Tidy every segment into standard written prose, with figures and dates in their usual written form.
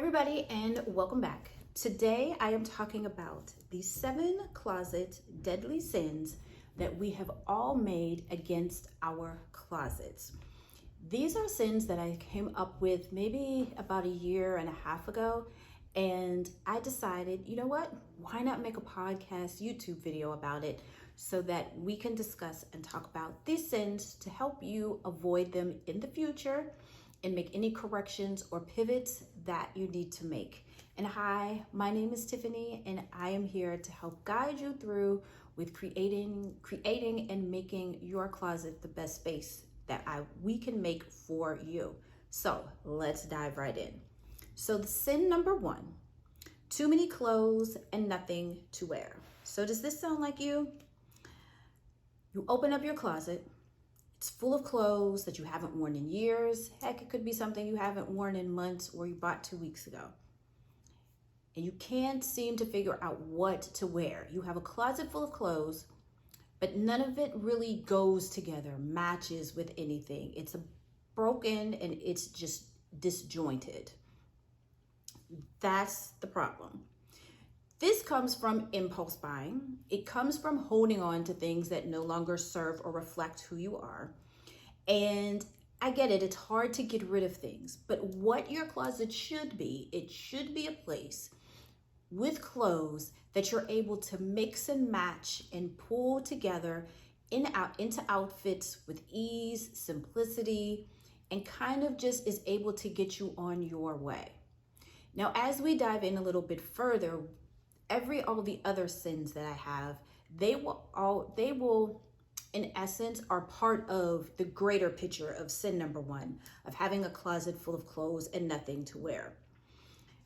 everybody, and welcome back. Today I am talking about the 7 closet deadly sins that we have all made against our closets. These are sins that I came up with maybe about a year and a half ago, and I decided, you know what, why not make a podcast YouTube video about it so that we can discuss and talk about these sins to help you avoid them in the future and make any corrections or pivots that you need to make. And hi, my name is Tiffany, and I am here to help guide you through with creating and making your closet the best space that we can make for you. So let's dive right in. So the sin number 1, too many clothes and nothing to wear. So does this sound like you? You open up your closet, it's full of clothes that you haven't worn in years. Heck, it could be something you haven't worn in months or you bought 2 weeks ago. And you can't seem to figure out what to wear. You have a closet full of clothes, but none of it really goes together, matches with anything. It's broken and it's just disjointed. That's the problem. This comes from impulse buying. It comes from holding on to things that no longer serve or reflect who you are. And I get it, it's hard to get rid of things, but what your closet should be, it should be a place with clothes that you're able to mix and match and pull together into outfits with ease, simplicity, and kind of just is able to get you on your way. Now, as we dive in a little bit further, all the other sins that I have, they will in essence are part of the greater picture of sin number 1 of having a closet full of clothes and nothing to wear.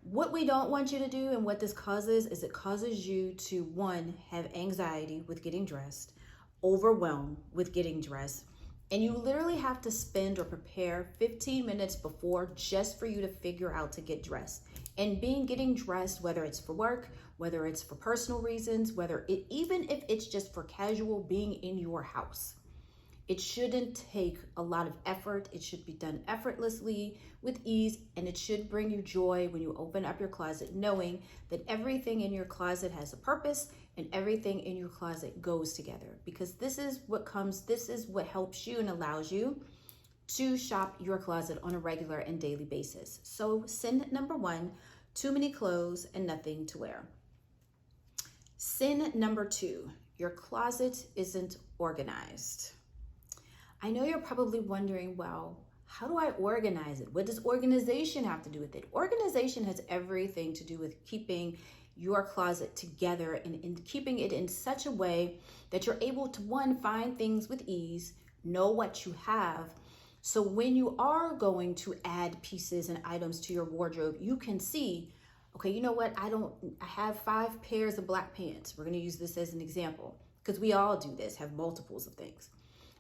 What we don't want you to do and what this causes is it causes you to 1, have anxiety with getting dressed, overwhelm with getting dressed, and you literally have to spend or prepare 15 minutes before just for you to figure out to get dressed. And getting dressed, whether it's for work, whether it's for personal reasons, even if it's just for casual being in your house, it shouldn't take a lot of effort. It should be done effortlessly with ease, and it should bring you joy when you open up your closet, knowing that everything in your closet has a purpose and everything in your closet goes together, because this is what helps you and allows you to shop your closet on a regular and daily basis. So sin number 1, too many clothes and nothing to wear. Sin number 2, your closet isn't organized. I know you're probably wondering, well, how do I organize it? What does organization have to do with it? Organization has everything to do with keeping your closet together and keeping it in such a way that you're able to, 1, find things with ease, know what you have. So when you are going to add pieces and items to your wardrobe, you can see, okay, you know what? I have 5 pairs of black pants. We're going to use this as an example because we all do this, have multiples of things.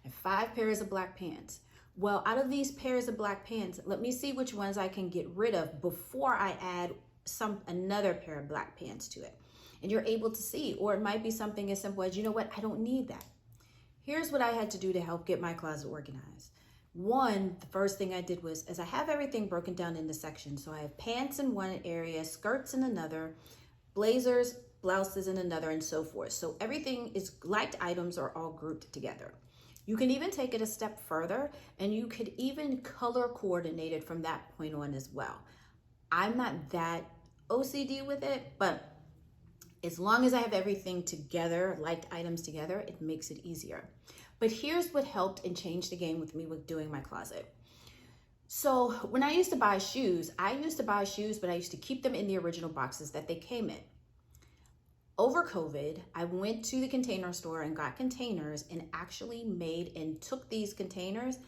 I have 5 pairs of black pants. Well, out of these pairs of black pants, let me see which ones I can get rid of before I add another pair of black pants to it. And you're able to see, or it might be something as simple as, you know what? I don't need that. Here's what I had to do to help get my closet organized. 1, the first thing I did was, as I have everything broken down into sections, so I have pants in one area, skirts in another, blazers, blouses in another, and so forth. So everything is liked items are all grouped together. You can even take it a step further, and you could even color coordinate it from that point on as well. I'm not that OCD with it, but as long as I have everything together, liked items together, it makes it easier. But here's what helped and changed the game with me with doing my closet. So when I used to buy shoes, but I used to keep them in the original boxes that they came in. Over COVID, I went to the container store and got containers and actually made and took these containers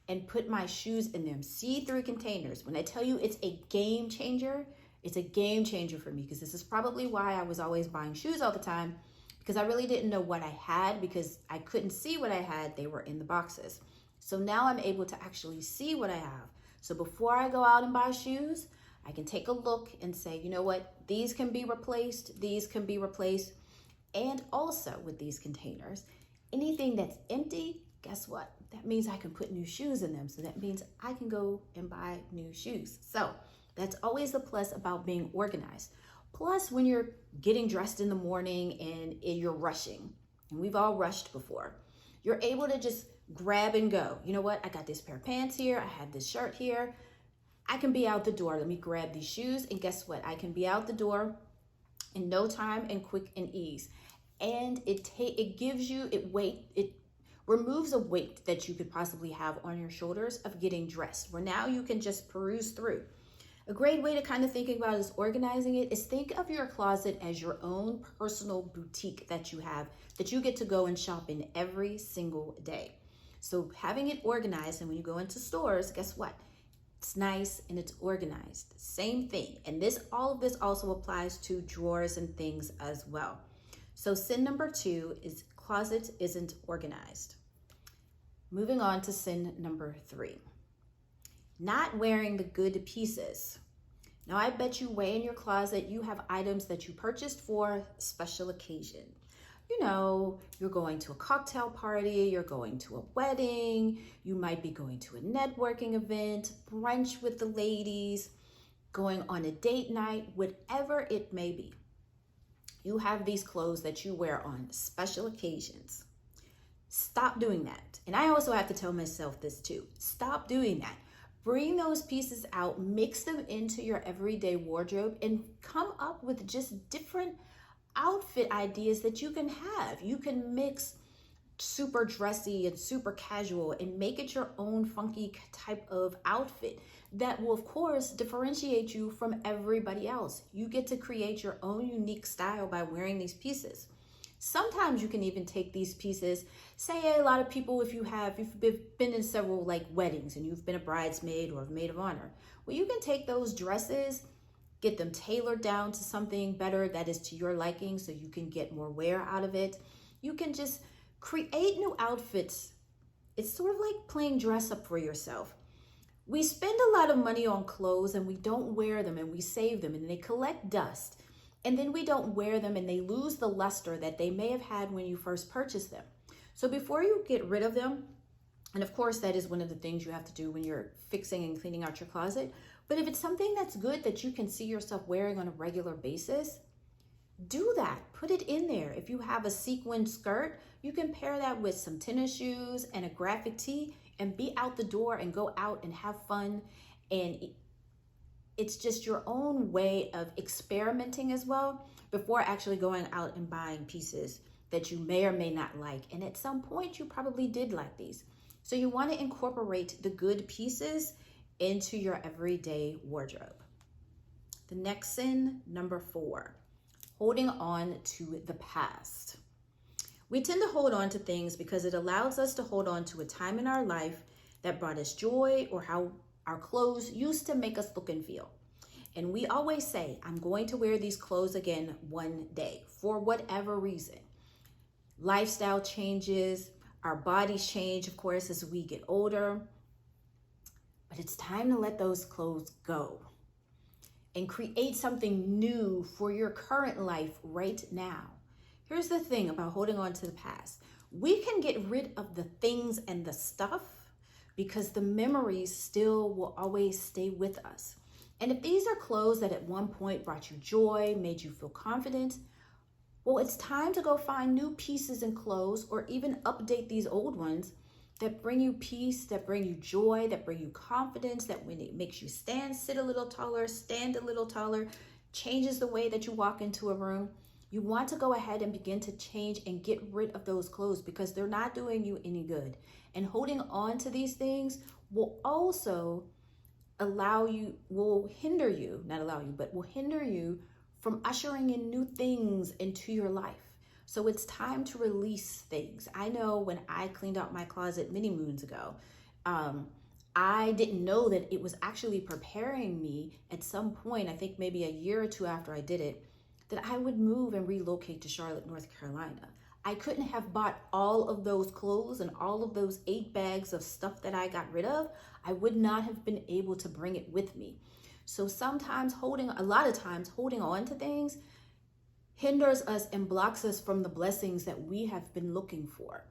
and put my shoes in them, see-through containers. When I tell you it's a game changer, it's a game changer for me, because this is probably why I was always buying shoes all the time, because I really didn't know what I had because I couldn't see what I had. They were in the boxes. So now I'm able to actually see what I have. So before I go out and buy shoes, I can take a look and say, you know what, these can be replaced, these can be replaced. And also with these containers, anything that's empty, guess what? That means I can put new shoes in them. So that means I can go and buy new shoes. So That's always the plus about being organized. Plus, when you're getting dressed in the morning and you're rushing, and we've all rushed before, you're able to just grab and go. You know what? I got this pair of pants here. I have this shirt here. I can be out the door. Let me grab these shoes. And guess what? I can be out the door in no time and quick and ease. And it gives you, it removes a weight that you could possibly have on your shoulders of getting dressed, where now you can just peruse through. A great way to kind of think about is organizing it is think of your closet as your own personal boutique that you have, that you get to go and shop in every single day. So having it organized, and when you go into stores, guess what? It's nice and it's organized. Same thing. And all of this also applies to drawers and things as well. So sin number 2 is closet isn't organized. Moving on to sin number 3. Not wearing the good pieces. Now, I bet you way in your closet, you have items that you purchased for special occasion. You know, you're going to a cocktail party, you're going to a wedding, you might be going to a networking event, brunch with the ladies, going on a date night, whatever it may be. You have these clothes that you wear on special occasions. Stop doing that. And I also have to tell myself this too. Stop doing that. Bring those pieces out, mix them into your everyday wardrobe, and come up with just different outfit ideas that you can have. You can mix super dressy and super casual and make it your own funky type of outfit that will, of course, differentiate you from everybody else. You get to create your own unique style by wearing these pieces. Sometimes you can even take these pieces, say a lot of people, if you've been in several like weddings and you've been a bridesmaid or a maid of honor, well, you can take those dresses, get them tailored down to something better that is to your liking so you can get more wear out of it. You can just create new outfits. It's sort of like playing dress up for yourself. We spend a lot of money on clothes and we don't wear them, and we save them and they collect dust. And then we don't wear them and they lose the luster that they may have had when you first purchased them. So before you get rid of them, and of course that is one of the things you have to do when you're fixing and cleaning out your closet, but if it's something that's good that you can see yourself wearing on a regular basis, do that. Put it in there. If you have a sequin skirt, you can pair that with some tennis shoes and a graphic tee and be out the door and go out and have fun. And it's just your own way of experimenting as well before actually going out and buying pieces that you may or may not like. And at some point, you probably did like these. So you want to incorporate the good pieces into your everyday wardrobe. The next sin, number 4, holding on to the past. We tend to hold on to things because it allows us to hold on to a time in our life that brought us joy, or how our clothes used to make us look and feel. And we always say, I'm going to wear these clothes again one day for whatever reason. Lifestyle changes, our bodies change, of course, as we get older. But it's time to let those clothes go and create something new for your current life right now. Here's the thing about holding on to the past. We can get rid of the things and the stuff because the memories still will always stay with us. And if these are clothes that at one point brought you joy, made you feel confident, well, it's time to go find new pieces and clothes, or even update these old ones that bring you peace, that bring you joy, that bring you confidence, that when it makes you sit a little taller, stand a little taller, changes the way that you walk into a room. You want to go ahead and begin to change and get rid of those clothes because they're not doing you any good. And holding on to these things will also will hinder you from ushering in new things into your life. So it's time to release things. I know when I cleaned out my closet many moons ago, I didn't know that it was actually preparing me at some point, I think maybe a year or two after I did it, that I would move and relocate to Charlotte, North Carolina. I couldn't have bought all of those clothes and all of those 8 bags of stuff that I got rid of. I would not have been able to bring it with me. So a lot of times holding on to things hinders us and blocks us from the blessings that we have been looking for.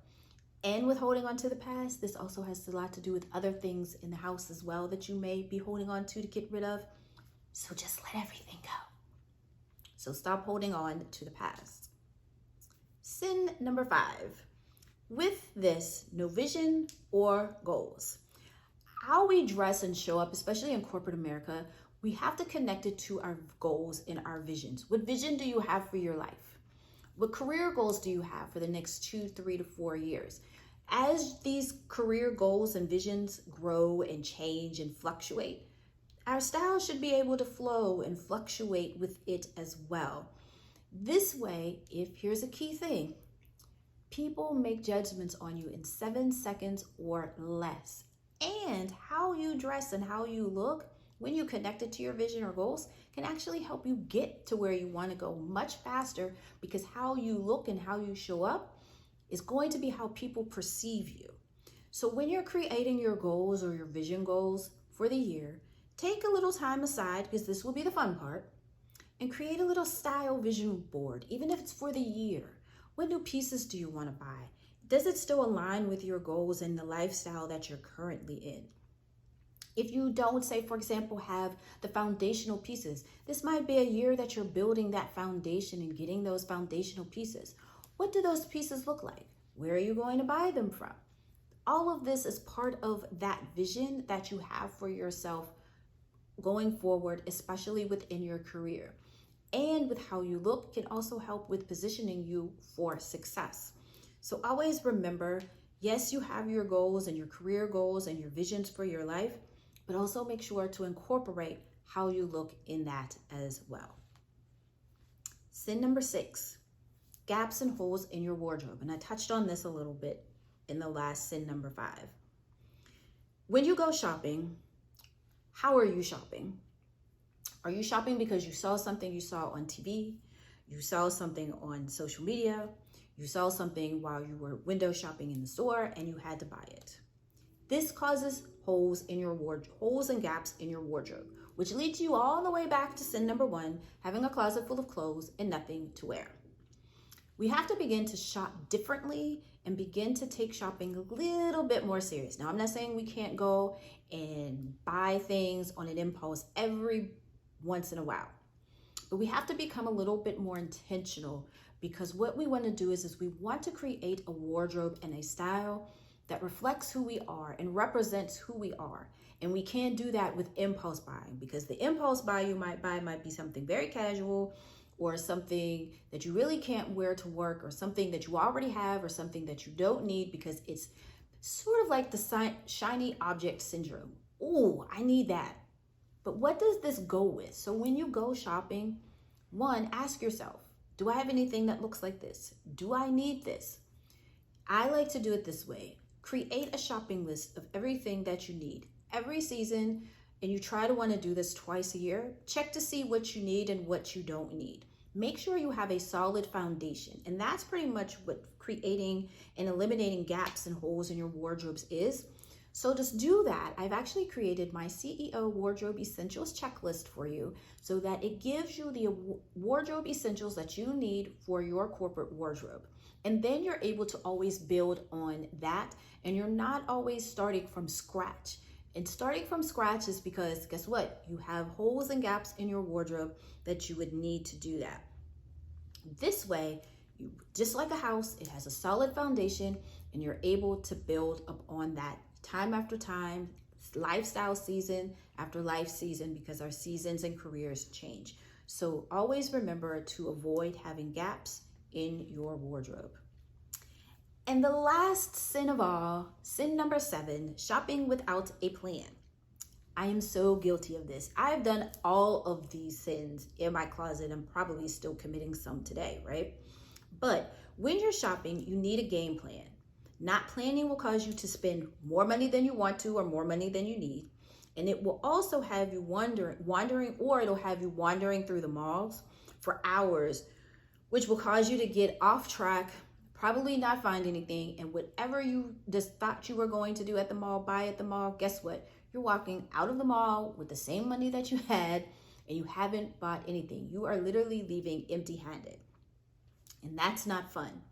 And with holding on to the past, this also has a lot to do with other things in the house as well that you may be holding on to get rid of. So just let everything go. So stop holding on to the past. Sin number 5. With this, no vision or goals. How we dress and show up, especially in corporate America, we have to connect it to our goals and our visions. What vision do you have for your life? What career goals do you have for the next 2, 3 to 4 years? As these career goals and visions grow and change and fluctuate, our style should be able to flow and fluctuate with it as well. This way, here's a key thing, people make judgments on you in 7 seconds or less. And how you dress and how you look when you connect it to your vision or goals can actually help you get to where you want to go much faster, because how you look and how you show up is going to be how people perceive you. So when you're creating your goals or your vision goals for the year, take a little time aside, because this will be the fun part, and create a little style vision board, even if it's for the year. What new pieces do you want to buy? Does it still align with your goals and the lifestyle that you're currently in? If you don't, say, for example, have the foundational pieces, this might be a year that you're building that foundation and getting those foundational pieces. What do those pieces look like? Where are you going to buy them from? All of this is part of that vision that you have for yourself going forward, especially within your career. And with how you look can also help with positioning you for success. So always remember, yes, you have your goals and your career goals and your visions for your life, but also make sure to incorporate how you look in that as well. Sin number 6, gaps and holes in your wardrobe. And I touched on this a little bit in the last sin number 5. When you go shopping, how are you shopping? Are you shopping because you saw something you saw on TV? You saw something on social media? You saw something while you were window shopping in the store and you had to buy it. This causes holes in your wardrobe, holes and gaps in your wardrobe, which leads you all the way back to sin number 1, having a closet full of clothes and nothing to wear. We have to begin to shop differently and begin to take shopping a little bit more serious. Now, I'm not saying we can't go and buy things on an impulse every once in a while, but we have to become a little bit more intentional, because what we want to do is we want to create a wardrobe and a style that reflects who we are and represents who we are. And we can't do that with impulse buying, because the impulse buy you might buy might be something very casual, or something that you really can't wear to work, or something that you already have, or something that you don't need because it's sort of like the shiny object syndrome. Oh, I need that. But what does this go with? So when you go shopping, 1, ask yourself, do I have anything that looks like this? Do I need this? I like to do it this way. Create a shopping list of everything that you need every season, and you try to want to do this twice a year. Check to see what you need and what you don't need. Make sure you have a solid foundation, and that's pretty much what creating and eliminating gaps and holes in your wardrobes is. So just do that. I've actually created my CEO Wardrobe Essentials checklist for you, so that it gives you the wardrobe essentials that you need for your corporate wardrobe. And then you're able to always build on that, and you're not always starting from scratch. And starting from scratch is because, guess what? You have holes and gaps in your wardrobe that you would need to do that. This way, just like a house, it has a solid foundation, and you're able to build up on that time after time, lifestyle season after life season, because our seasons and careers change. So always remember to avoid having gaps in your wardrobe. And the last sin of all, sin number 7, shopping without a plan. I am so guilty of this. I've done all of these sins in my closet. I'm probably still committing some today, right? But when you're shopping, you need a game plan. Not planning will cause you to spend more money than you want to, or more money than you need. And it will also have you wandering, or it'll have you wandering through the malls for hours, which will cause you to get off track, probably not find anything. And whatever you just thought you were going to do at the mall, buy at the mall, guess what? You're walking out of the mall with the same money that you had, and you haven't bought anything. You are literally leaving empty-handed. And that's not fun.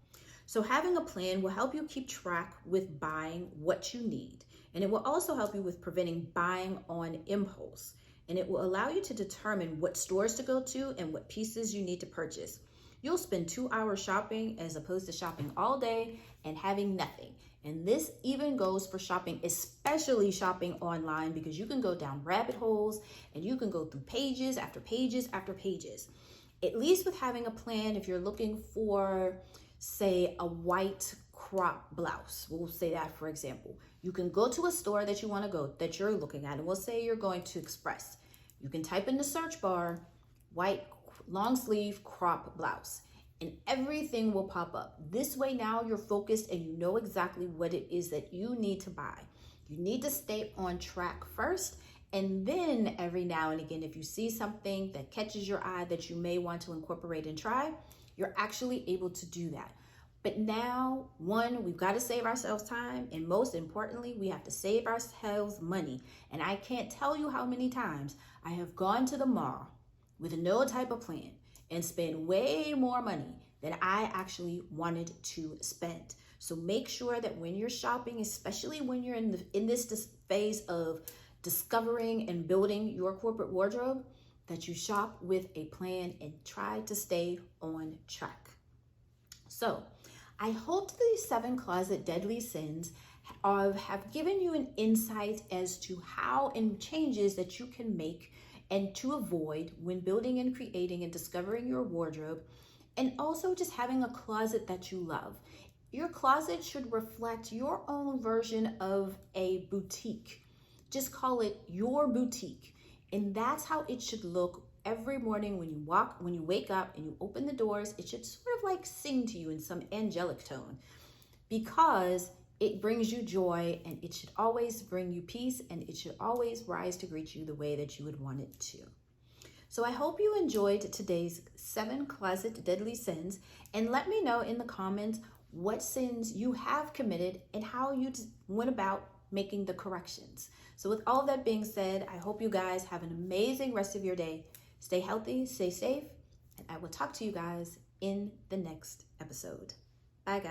So having a plan will help you keep track with buying what you need. And it will also help you with preventing buying on impulse. and it will allow you to determine what stores to go to and what pieces you need to purchase. You'll spend 2 hours shopping as opposed to shopping all day and having nothing. And this even goes for shopping, especially shopping online, because you can go down rabbit holes and you can go through pages after pages after pages. At least with having a plan, if you're looking for, say, a white crop blouse, we'll say that for example, you can go to a store that you want to go, that you're looking at, and we'll say you're going to Express. You can type in the search bar, white long sleeve crop blouse, and everything will pop up. This way now you're focused and you know exactly what it is that you need to buy. You need to stay on track first, and then every now and again, if you see something that catches your eye that you may want to incorporate and try, you're actually able to do that. But now, one, we've got to save ourselves time, and most importantly, we have to save ourselves money. And I can't tell you how many times I have gone to the mall with no type of plan and spend way more money than I actually wanted to spend. So make sure that when you're shopping, especially when you're in this phase of discovering and building your corporate wardrobe, that you shop with a plan and try to stay on track. So I hope these 7 closet deadly sins have given you an insight as to how and changes that you can make and to avoid when building and creating and discovering your wardrobe, and also just having a closet that you love. Your closet should reflect your own version of a boutique. Just call it your boutique. And that's how it should look every morning when you wake up and you open the doors. It should sort of like sing to you in some angelic tone, because it brings you joy, and it should always bring you peace, and it should always rise to greet you the way that you would want it to. So I hope you enjoyed today's 7 closet deadly sins, and let me know in the comments what sins you have committed and how you went about making the corrections. So with all that being said, I hope you guys have an amazing rest of your day. Stay healthy, stay safe, and I will talk to you guys in the next episode. Bye, guys.